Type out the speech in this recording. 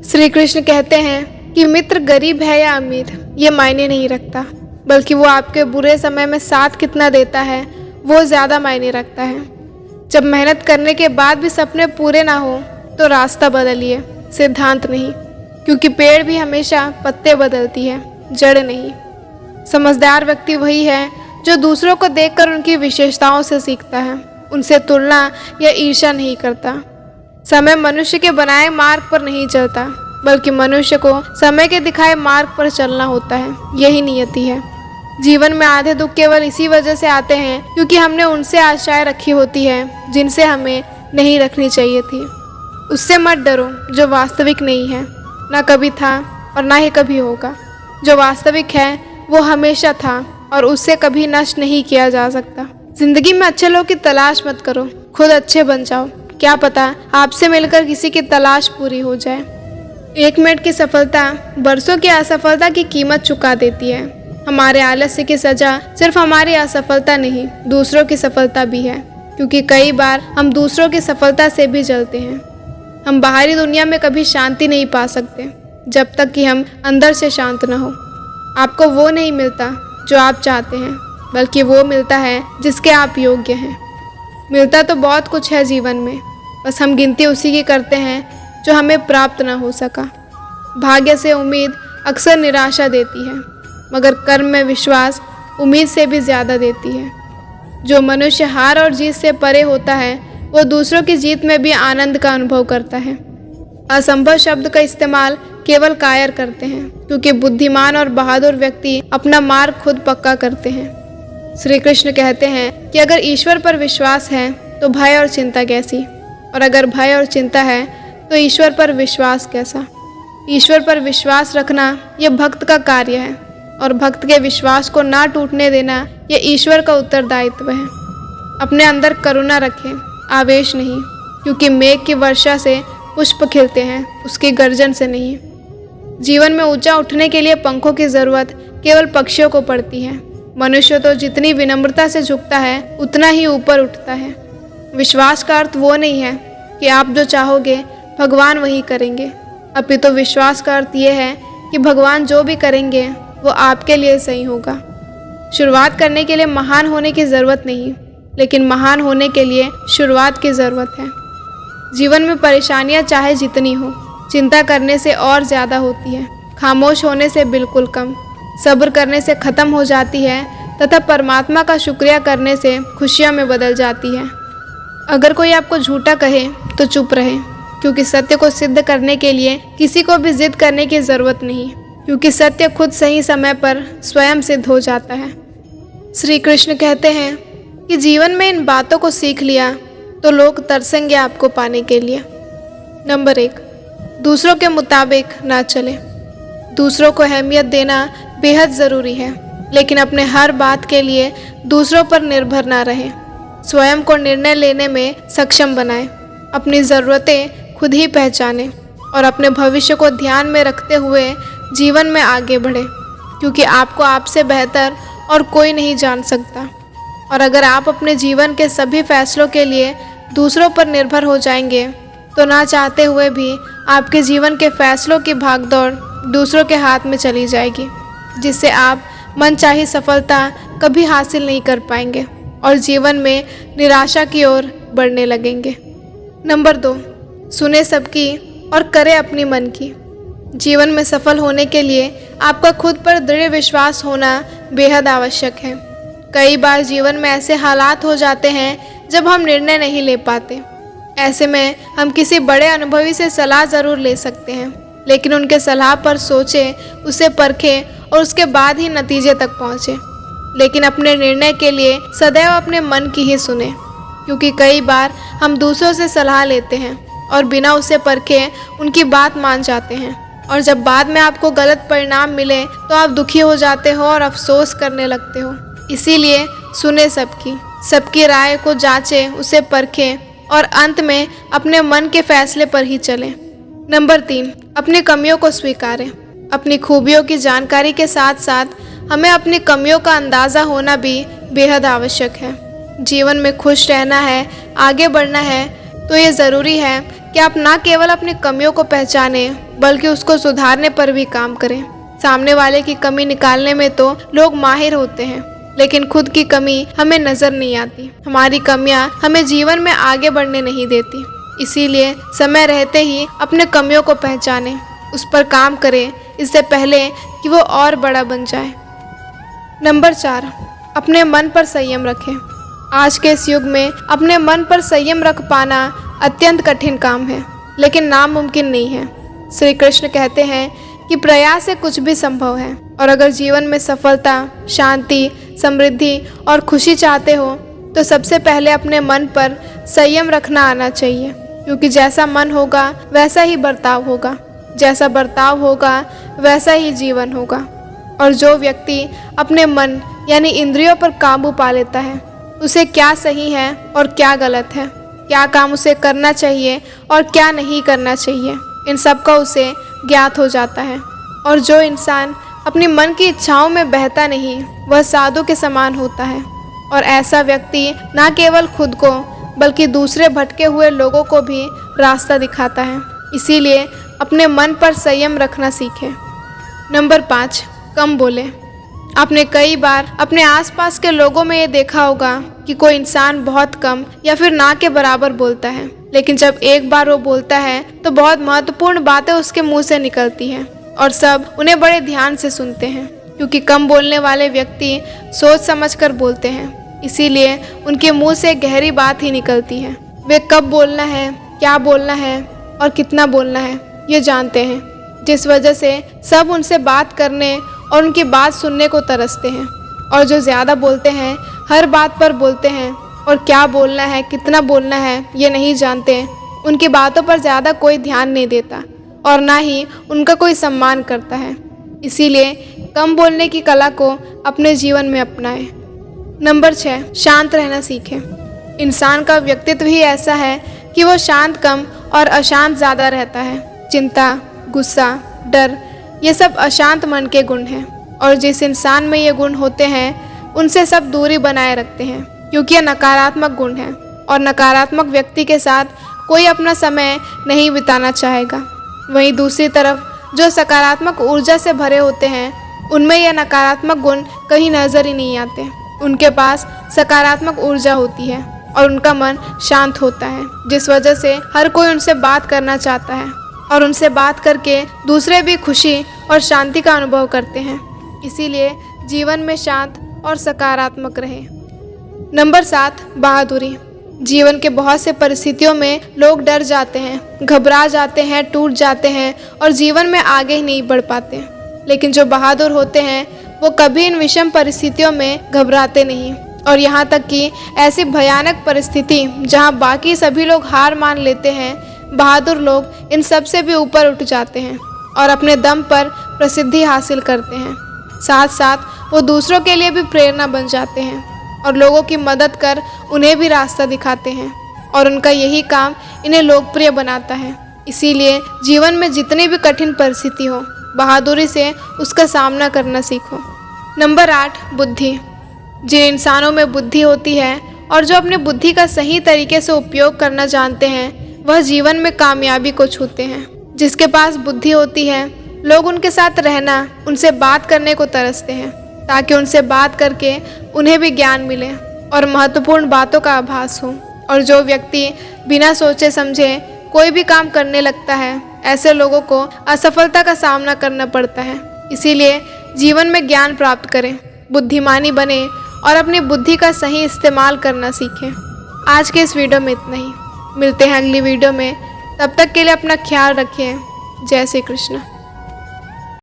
श्री कृष्ण कहते हैं कि मित्र गरीब है या अमीर ये मायने नहीं रखता, बल्कि वो आपके बुरे समय में साथ कितना देता है वो ज़्यादा मायने रखता है। जब मेहनत करने के बाद भी सपने पूरे ना हो तो रास्ता बदलिए, सिद्धांत नहीं, क्योंकि पेड़ भी हमेशा पत्ते बदलती है, जड़ नहीं। समझदार व्यक्ति वही है जो दूसरों को देखकर उनकी विशेषताओं से सीखता है, उनसे तुलना या ईर्ष्या नहीं करता। समय मनुष्य के बनाए मार्ग पर नहीं चलता, बल्कि मनुष्य को समय के दिखाए मार्ग पर चलना होता है, यही नियति है। जीवन में आधे दुख केवल इसी वजह से आते हैं क्योंकि हमने उनसे आशाएं रखी होती है जिनसे हमें नहीं रखनी चाहिए थी। उससे मत डरो जो वास्तविक नहीं है, ना कभी था और ना ही कभी होगा। जो वास्तविक है वो हमेशा था और उससे कभी नष्ट नहीं किया जा सकता। जिंदगी में अच्छे लोग की तलाश मत करो, खुद अच्छे बन जाओ। क्या पता आपसे मिलकर किसी की तलाश पूरी हो जाए। 1 मिनट की सफलता बरसों की असफलता की कीमत चुका देती है। हमारे आलस्य की सजा सिर्फ हमारी असफलता नहीं, दूसरों की सफलता भी है, क्योंकि कई बार हम दूसरों की सफलता से भी जलते हैं। हम बाहरी दुनिया में कभी शांति नहीं पा सकते जब तक कि हम अंदर से शांत न हो। आपको वो नहीं मिलता जो आप चाहते हैं, बल्कि वो मिलता है जिसके आप योग्य हैं। मिलता तो बहुत कुछ है जीवन में, बस हम गिनती उसी की करते हैं जो हमें प्राप्त न हो सका। भाग्य से उम्मीद अक्सर निराशा देती है, मगर कर्म में विश्वास उम्मीद से भी ज़्यादा देती है। जो मनुष्य हार और जीत से परे होता है वो दूसरों की जीत में भी आनंद का अनुभव करता है। असंभव शब्द का इस्तेमाल केवल कायर करते हैं, क्योंकि बुद्धिमान और बहादुर व्यक्ति अपना मार्ग खुद पक्का करते हैं। श्री कृष्ण कहते हैं कि अगर ईश्वर पर विश्वास है तो भय और चिंता कैसी, और अगर भय और चिंता है तो ईश्वर पर विश्वास कैसा। ईश्वर पर विश्वास रखना यह भक्त का कार्य है, और भक्त के विश्वास को ना टूटने देना यह ईश्वर का उत्तरदायित्व है। अपने अंदर करुणा रखें, आवेश नहीं, क्योंकि मेघ की वर्षा से पुष्प खिलते हैं, उसकी गर्जन से नहीं। जीवन में ऊंचा उठने के लिए पंखों की ज़रूरत केवल पक्षियों को पड़ती है। मनुष्य तो जितनी विनम्रता से झुकता है उतना ही ऊपर उठता है। विश्वास का अर्थ वो नहीं है कि आप जो चाहोगे भगवान वही करेंगे, अपितु तो विश्वास का अर्थ ये है कि भगवान जो भी करेंगे वो आपके लिए सही होगा। शुरुआत करने के लिए महान होने की ज़रूरत नहीं, लेकिन महान होने के लिए शुरुआत की ज़रूरत है। जीवन में परेशानियां चाहे जितनी हो, चिंता करने से और ज़्यादा होती है, खामोश होने से बिल्कुल कम, सब्र करने से ख़त्म हो जाती है तथा परमात्मा का शुक्रिया करने से खुशियां में बदल जाती है। अगर कोई आपको झूठा कहे तो चुप रहे, क्योंकि सत्य को सिद्ध करने के लिए किसी को भी जिद करने की ज़रूरत नहीं, क्योंकि सत्य खुद सही समय पर स्वयं सिद्ध हो जाता है। श्री कृष्ण कहते हैं कि जीवन में इन बातों को सीख लिया तो लोग तरसेंगे आपको पाने के लिए। नंबर 1, दूसरों के मुताबिक ना चले। दूसरों को अहमियत देना बेहद ज़रूरी है, लेकिन अपने हर बात के लिए दूसरों पर निर्भर ना रहें। स्वयं को निर्णय लेने में सक्षम बनाएं, अपनी ज़रूरतें खुद ही पहचानें और अपने भविष्य को ध्यान में रखते हुए जीवन में आगे बढ़ें, क्योंकि आपको आपसे बेहतर और कोई नहीं जान सकता। और अगर आप अपने जीवन के सभी फैसलों के लिए दूसरों पर निर्भर हो जाएंगे तो ना चाहते हुए भी आपके जीवन के फैसलों की भागदौड़ दूसरों के हाथ में चली जाएगी, जिससे आप मनचाही सफलता कभी हासिल नहीं कर पाएंगे और जीवन में निराशा की ओर बढ़ने लगेंगे। नंबर 2, सुने सबकी और करे अपनी मन की। जीवन में सफल होने के लिए आपका खुद पर दृढ़ विश्वास होना बेहद आवश्यक है। कई बार जीवन में ऐसे हालात हो जाते हैं जब हम निर्णय नहीं ले पाते। ऐसे में हम किसी बड़े अनुभवी से सलाह ज़रूर ले सकते हैं, लेकिन उनके सलाह पर सोचें, उसे परखें और उसके बाद ही नतीजे तक पहुँचें। लेकिन अपने निर्णय के लिए सदैव अपने मन की ही सुने, क्योंकि कई बार हम दूसरों से सलाह लेते हैं और बिना उसे परखे उनकी बात मान जाते हैं, और जब बाद में आपको गलत परिणाम मिले तो आप दुखी हो जाते हो और अफसोस करने लगते हो। इसीलिए सुने सबकी राय को जांचें, उसे परखें और अंत में अपने मन के फैसले पर ही चलें। नंबर 3, अपनी कमियों को स्वीकारें। अपनी खूबियों की जानकारी के साथ साथ हमें अपनी कमियों का अंदाज़ा होना भी बेहद आवश्यक है। जीवन में खुश रहना है, आगे बढ़ना है, तो ये ज़रूरी है कि आप ना केवल अपनी कमियों को पहचाने बल्कि उसको सुधारने पर भी काम करें। सामने वाले की कमी निकालने में तो लोग माहिर होते हैं, लेकिन खुद की कमी हमें नजर नहीं आती। हमारी कमियां हमें जीवन में आगे बढ़ने नहीं देती। इसीलिए समय रहते ही अपने कमियों को पहचाने, उस पर काम करें, इससे पहले कि वो और बड़ा बन जाए। नंबर 4, अपने मन पर संयम रखें। आज के इस युग में अपने मन पर संयम रख पाना अत्यंत कठिन काम है, लेकिन नामुमकिन नहीं है। श्री कृष्ण कहते हैं कि प्रयास से कुछ भी संभव है, और अगर जीवन में सफलता, शांति, समृद्धि और खुशी चाहते हो तो सबसे पहले अपने मन पर संयम रखना आना चाहिए, क्योंकि जैसा मन होगा वैसा ही बर्ताव होगा, जैसा बर्ताव होगा वैसा ही जीवन होगा। और जो व्यक्ति अपने मन यानी इंद्रियों पर काबू पा लेता है, उसे क्या सही है और क्या गलत है, क्या काम उसे करना चाहिए और क्या नहीं करना चाहिए, इन सब का उसे ज्ञात हो जाता है। और जो इंसान अपने मन की इच्छाओं में बहता नहीं, वह साधु के समान होता है। और ऐसा व्यक्ति न केवल खुद को बल्कि दूसरे भटके हुए लोगों को भी रास्ता दिखाता है। इसीलिए अपने मन पर संयम रखना सीखें। नंबर 5, कम बोले। आपने कई बार अपने आसपास के लोगों में ये देखा होगा कि कोई इंसान बहुत कम या फिर ना के बराबर बोलता है, लेकिन जब एक बार वो बोलता है तो बहुत महत्वपूर्ण बातें उसके मुंह से निकलती हैं और सब उन्हें बड़े ध्यान से सुनते हैं, क्योंकि कम बोलने वाले व्यक्ति सोच समझकर बोलते हैं। इसीलिए उनके मुंह से गहरी बात ही निकलती है। वे कब बोलना है, क्या बोलना है और कितना बोलना है ये जानते हैं, जिस वजह से सब उनसे बात करने और उनकी बात सुनने को तरसते हैं। और जो ज़्यादा बोलते हैं, हर बात पर बोलते हैं और क्या बोलना है, कितना बोलना है ये नहीं जानते, उनकी बातों पर ज़्यादा कोई ध्यान नहीं देता और ना ही उनका कोई सम्मान करता है। इसीलिए कम बोलने की कला को अपने जीवन में अपनाएं। नंबर 6, शांत रहना सीखें। इंसान का व्यक्तित्व ही ऐसा है कि वो शांत कम और अशांत ज़्यादा रहता है। चिंता, गुस्सा, डर ये सब अशांत मन के गुण हैं, और जिस इंसान में ये गुण होते हैं उनसे सब दूरी बनाए रखते हैं, क्योंकि ये नकारात्मक गुण है और नकारात्मक व्यक्ति के साथ कोई अपना समय नहीं बिताना चाहेगा। वहीं दूसरी तरफ जो सकारात्मक ऊर्जा से भरे होते हैं, उनमें यह नकारात्मक गुण कहीं नजर ही नहीं आते। उनके पास सकारात्मक ऊर्जा होती है और उनका मन शांत होता है, जिस वजह से हर कोई उनसे बात करना चाहता है और उनसे बात करके दूसरे भी खुशी और शांति का अनुभव करते हैं। इसीलिए जीवन में शांत और सकारात्मक रहे। नंबर 7, बहादुरी। जीवन के बहुत से परिस्थितियों में लोग डर जाते हैं, घबरा जाते हैं, टूट जाते हैं और जीवन में आगे ही नहीं बढ़ पाते। लेकिन जो बहादुर होते हैं वो कभी इन विषम परिस्थितियों में घबराते नहीं, और यहाँ तक कि ऐसी भयानक परिस्थिति जहाँ बाकी सभी लोग हार मान लेते हैं, बहादुर लोग इन सब से भी ऊपर उठ जाते हैं और अपने दम पर प्रसिद्धि हासिल करते हैं। साथ साथ वो दूसरों के लिए भी प्रेरणा बन जाते हैं और लोगों की मदद कर उन्हें भी रास्ता दिखाते हैं, और उनका यही काम इन्हें लोकप्रिय बनाता है। इसीलिए जीवन में जितनी भी कठिन परिस्थिति हो, बहादुरी से उसका सामना करना सीखो। नंबर 8, बुद्धि। जिन इंसानों में बुद्धि होती है और जो अपनी बुद्धि का सही तरीके से उपयोग करना जानते हैं, वह जीवन में कामयाबी को छूते हैं। जिसके पास बुद्धि होती है, लोग उनके साथ रहना, उनसे बात करने को तरसते हैं, ताकि उनसे बात करके उन्हें भी ज्ञान मिले और महत्वपूर्ण बातों का आभास हो। और जो व्यक्ति बिना सोचे समझे कोई भी काम करने लगता है, ऐसे लोगों को असफलता का सामना करना पड़ता है। इसीलिए जीवन में ज्ञान प्राप्त करें, बुद्धिमानी बने और अपनी बुद्धि का सही इस्तेमाल करना सीखें। आज के इस वीडियो में इतना ही। मिलते हैं अगली वीडियो में, तब तक के लिए अपना ख्याल रखें। जय श्री कृष्ण।